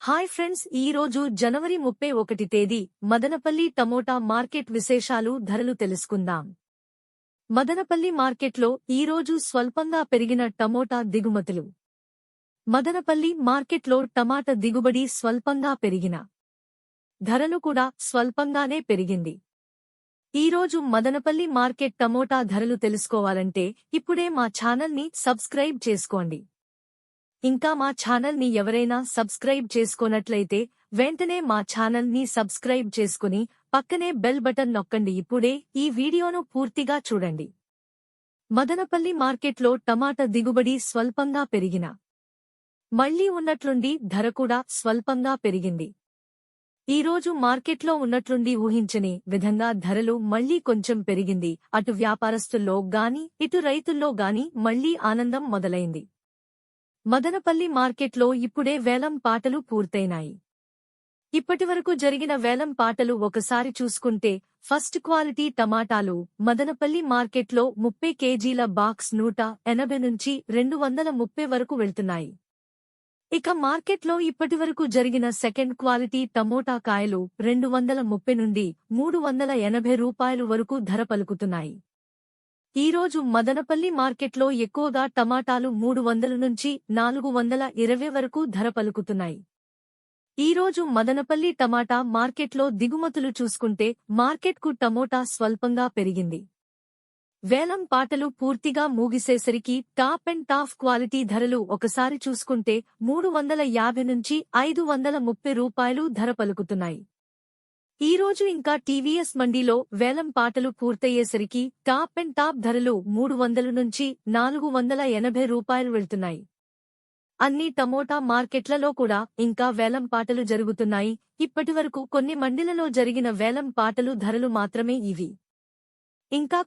Hi friends, ఈ రోజు జనవరి 31 తేదీ మదనపల్లి టమోటా మార్కెట్ విశేషాలు ధరలు తెలుసుకుందాం. మదనపల్లి మార్కెట్లో ఈ రోజు స్వల్పంగా పెరిగిన టమోటా దిగుమతులు. మదనపల్లి మార్కెట్లో టమాటా దిగుబడి స్వల్పంగా పెరిగిన ధరలు కూడా స్వల్పంగానే పెరిగింది. ఈ రోజు మదనపల్లి మార్కెట్ టమోటా ధరలు తెలుసుకోవాలంటే ఇప్పుడే మా ఛానల్ని సబ్స్క్రైబ్ చేసుకోండి. ఇంకా మా ఛానల్ ని ఎవరైనా సబ్స్క్రైబ్ చేసుకోనట్లయితే వెంటనే మా ఛానల్ ని సబ్స్క్రైబ్ చేసుకుని పక్కనే బెల్ బటన్ నొక్కండి. ఇప్పుడే ఈ వీడియోను పూర్తిగా చూడండి. మదనపల్లి మార్కెట్లో టమాటా దిగుబడి స్వల్పంగా పెరిగిన మళ్లీ ఉన్నట్లుండి ధర కూడా స్వల్పంగా పెరిగింది. ఈ రోజు మార్కెట్లో ఉన్నట్లుండి ఊహించని విధంగా ధరలు మళ్లీ కొంచెం పెరిగింది. అటు వ్యాపారస్తుల్లో గాని ఇటు రైతుల్లో గాని మళ్లీ ఆనందం మొదలైంది. మదనపల్లి మార్కెట్లో ఇప్పుడే వేలం పాటలు పూర్తయినాయి. ఇప్పటివరకు జరిగిన వేలం పాటలు ఒకసారి చూసుకుంటే ఫస్ట్ క్వాలిటీ టమాటాలు మదనపల్లి మార్కెట్లో 30 కేజీల బాక్స్ 180 నుంచి 230 వరకు వెళ్తున్నాయి. ఇక మార్కెట్లో ఇప్పటివరకు జరిగిన సెకండ్ క్వాలిటీ టమోటా కాయలు 230 నుండి 380 రూపాయలు వరకు ధర పలుకుతున్నాయి. ఈ రోజు మదనపల్లి మార్కెట్లో ఎక్కువగా టమాటాలు 300 నుంచి 420 వరకు ధర పలుకుతున్నాయి. ఈ రోజు మదనపల్లి టమాటా మార్కెట్లో దిగుమతులు చూసుకుంటే మార్కెట్కు టమోటా స్వల్పంగా పెరిగింది. వేలం పాటలు పూర్తిగా ముగిసేసరికి టాప్ అండ్ టాప్ క్వాలిటీ ధరలు ఒకసారి చూసుకుంటే 350 నుంచి 530 రూపాయలు ధర పలుకుతున్నాయి. ఈ రోజు ఇంకా టీవీఎస్ మండీలో వేలం పాటలు పూర్తయ్యేసరికి టాప్ అండ్ టాప్ ధరలు 300 నుంచి 480 రూపాయలు వెళ్తున్నాయి. అన్ని టమోటా మార్కెట్లలో కూడా ఇంకా వేలం పాటలు జరుగుతున్నాయి. ఇప్పటివరకు కొన్ని మండీలలో జరిగిన వేలం పాటలు ధరలు మాత్రమే ఇవి. ఇంకా